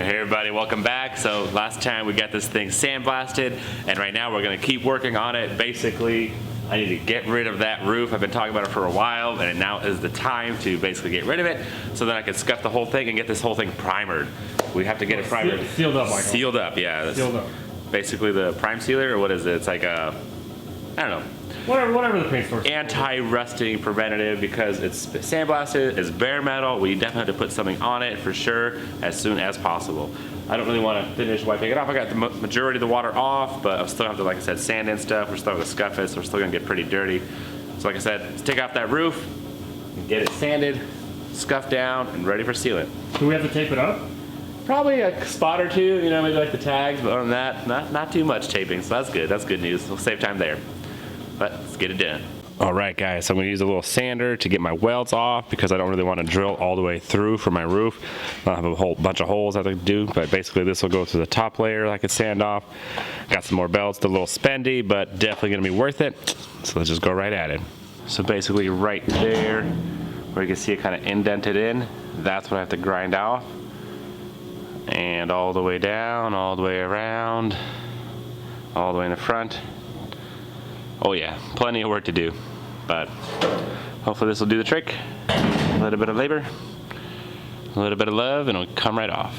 Hey everybody, welcome back. So last time we got this thing sandblasted, and right now we're gonna keep working on it. Basically, I need to get rid of that roof. I've been talking about it for a while, and now is the time to basically get rid of it, so then I can scuff the whole thing and get this whole thing primered. We have to get it primered. Sealed up, Michael. Sealed up, yeah. That's sealed up. basically the prime sealer, or what is it? It's like a, I don't know. Whatever the paint source. Anti-rusting preventative, because it's sandblasted, it's bare metal. We definitely have to put something on it for sure as soon as possible. I don't really want to finish wiping it off. I got the majority of the water off, but I'm still have to, like I said, sand and stuff. We're still going to scuff it, so we're still going to get pretty dirty. So like I said, let's take off that roof and get it sanded, scuffed down, and ready for sealant. Do we have to tape it up? Probably a spot or two, you know, maybe like the tags, but other than that, not too much taping, so that's good. That's good news. We'll save time there. But let's get it done. All right, guys, so I'm gonna use a little sander to get my welds off because I don't really want to drill all the way through for my roof. I have a whole bunch of holes I have to do, but basically this will go through the top layer I could sand off. Got some more belts, a little spendy, but definitely gonna be worth it. So let's just go right at it. So basically right there, where you can see it kind of indented in, that's what I have to grind off. And all the way down, all the way around, all the way in the front. Oh yeah, plenty of work to do, but hopefully this will do the trick. A little bit of labor, a little bit of love, and it'll come right off.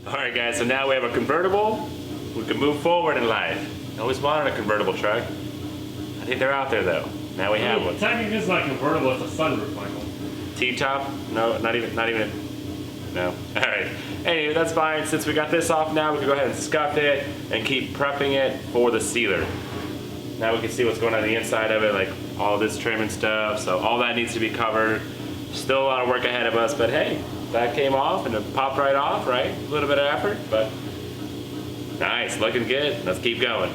Alright guys, so now we have a convertible. We can move forward in life. I always wanted a convertible truck. I think they're out there though. Now we have one. Technically it's not convertible, it's a sunroof, Michael. T-top? No, not even. No. Alright. Anyway, that's fine. Since we got this off now, we can go ahead and scuff it and keep prepping it for the sealer. Now we can see what's going on the inside of it, like all this trim and stuff. So all that needs to be covered. Still a lot of work ahead of us, but hey, that came off and it popped right off, right? A little bit of effort, but Nice, looking good. Let's keep going.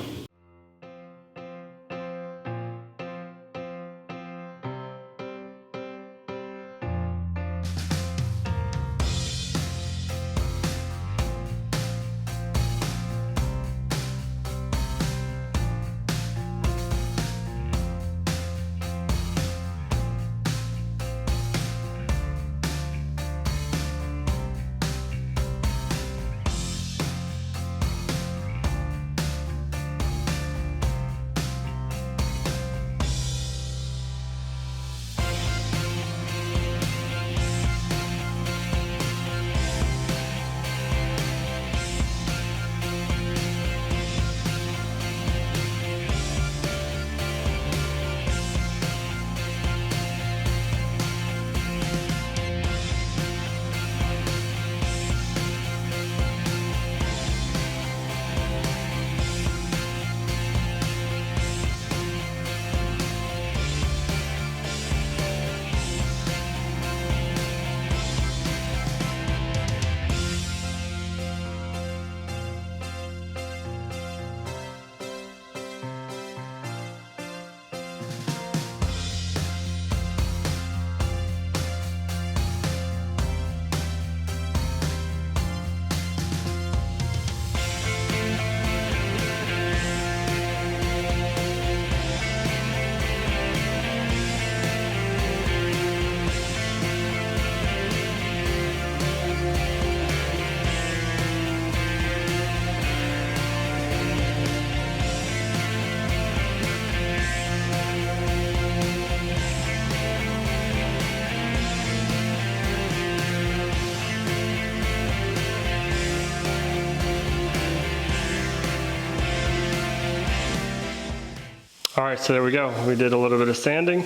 All right, so there we go. We did a little bit of sanding.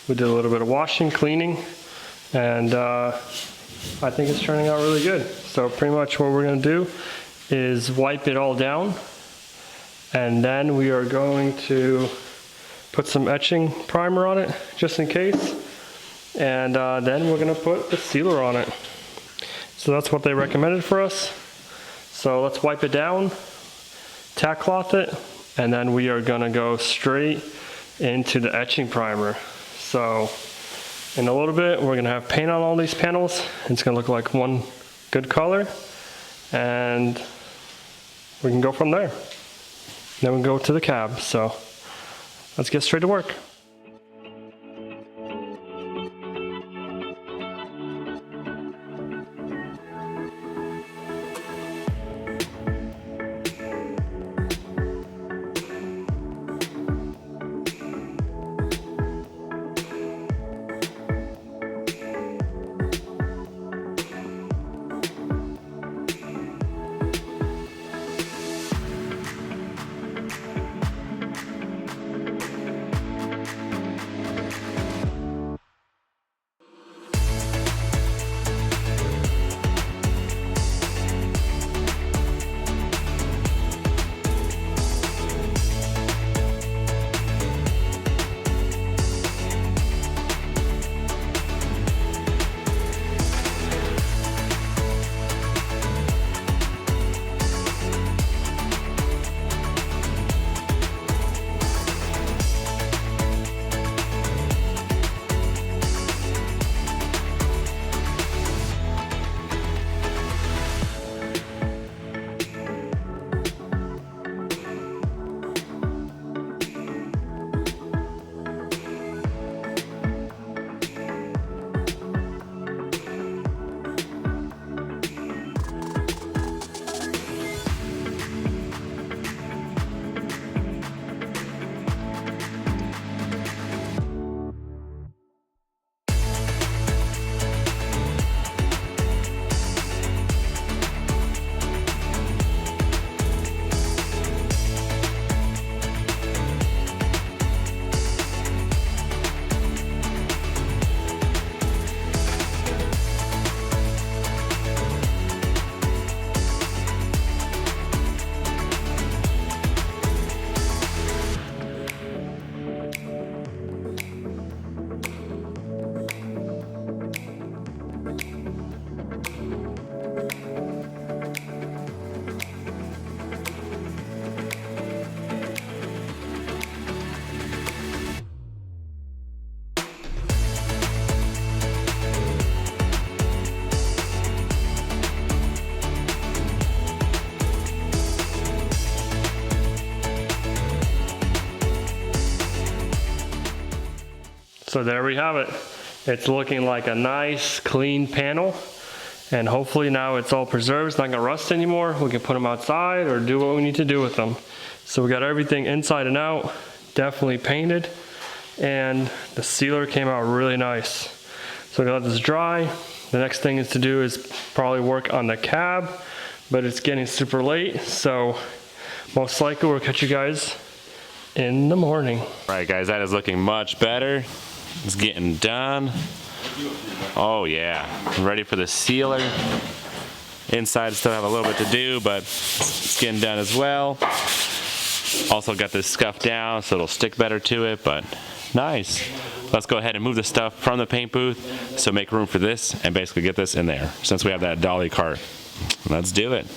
We did a little bit of washing, cleaning, and I think it's turning out really good. So pretty much what we're gonna do is wipe it all down, and then we are going to put some etching primer on it, just in case. And then we're gonna put the sealer on it. So that's what they recommended for us. So let's wipe it down, tack cloth it, and then we are gonna go straight into the etching primer. So in a little bit, we're gonna have paint on all these panels. It's gonna look like one good color, and we can go from there. Then we go to the cab. So let's get straight to work. So there we have it. It's looking like a nice clean panel, and hopefully now it's all preserved. It's not gonna rust anymore. We can put them outside or do what we need to do with them. So we got everything inside and out, definitely painted, and the sealer came out really nice. So we're gonna let this dry. The next thing is to do is probably work on the cab, but it's getting super late, so most likely we'll catch you guys in the morning. All right, guys, that is looking much better. It's getting done. Oh yeah, I'm ready for the sealer. Inside still have a little bit to do, but it's getting done as well. Also got this scuffed down so it'll stick better to it, but nice. Let's go ahead and move the stuff from the paint booth, so make room for this and basically get this in there since we have that dolly cart. Let's do it.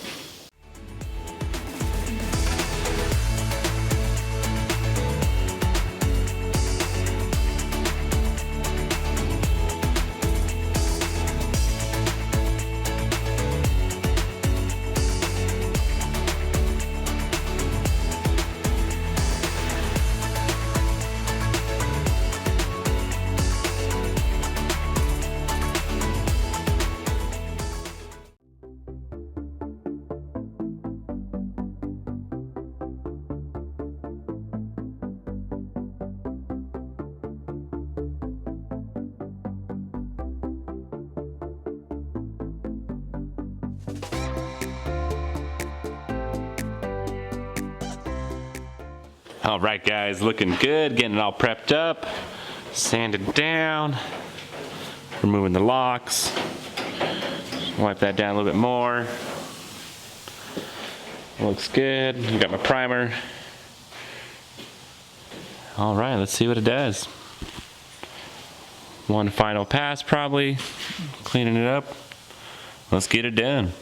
All right, guys, looking good, getting it all prepped up, sanded down, removing the locks, wipe that down a little bit more. Looks good. You got my primer. All right, let's see what it does. One final pass, probably, cleaning it up. Let's get it done.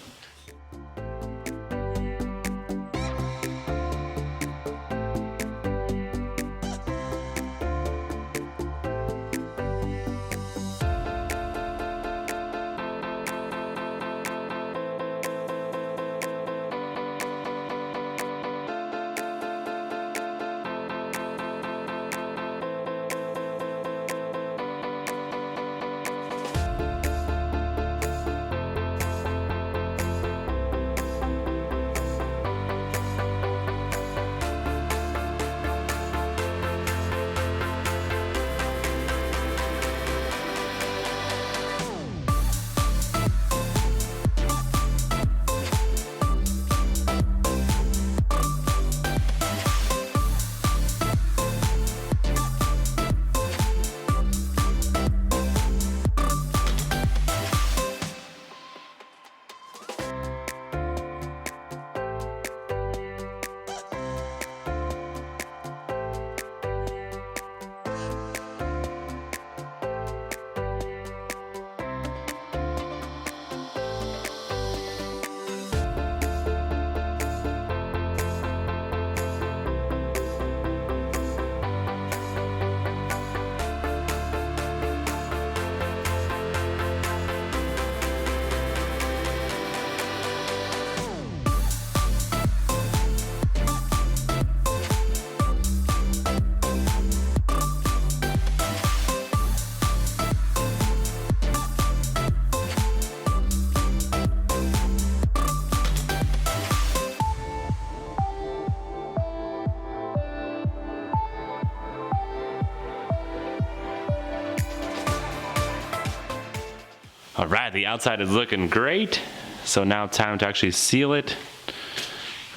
All right, the outside is looking great. So now time to actually seal it.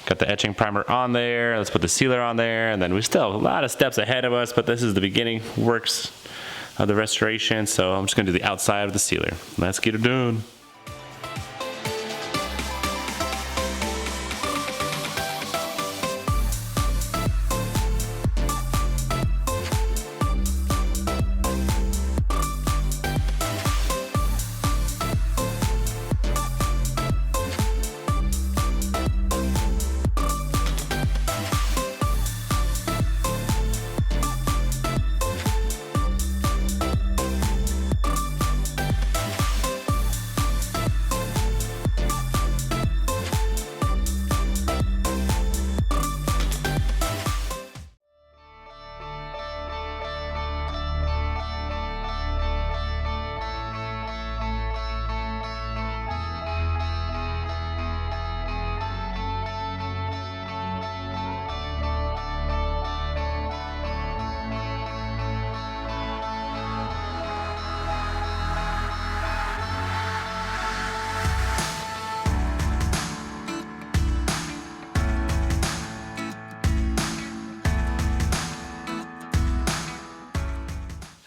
Got the etching primer on there. Let's put the sealer on there. And then we still have a lot of steps ahead of us, but this is the beginning works of the restoration. So I'm just gonna do the outside of the sealer. Let's get it done.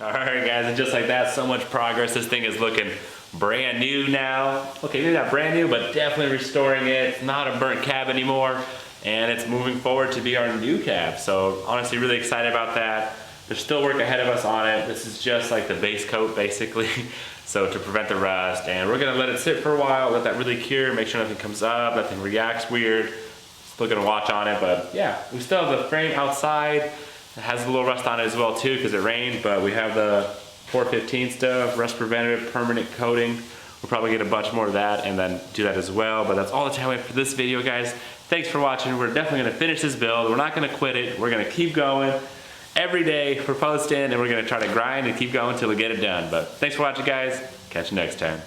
All right, guys, and just like that, so much progress. This thing is looking brand new now. Okay, maybe not brand new, but definitely restoring it. It's not a burnt cab anymore, and it's moving forward to be our new cab. So honestly, really excited about that. There's still work ahead of us on it. This is just like the base coat, basically. So to prevent the rust, and we're gonna let it sit for a while, let that really cure, make sure nothing comes up, nothing reacts weird. Still gonna watch on it, but yeah, we still have the frame outside. It has a little rust on it as well too, because it rained, but we have the 415 stuff, rust preventative, permanent coating. We'll probably get a bunch more of that and then do that as well, but that's all the time we have for this video, guys. Thanks for watching. We're definitely gonna finish this build. We're not gonna quit it. We're gonna keep going. Every day we're posting, and we're gonna try to grind and keep going until we get it done. But thanks for watching, guys. Catch you next time.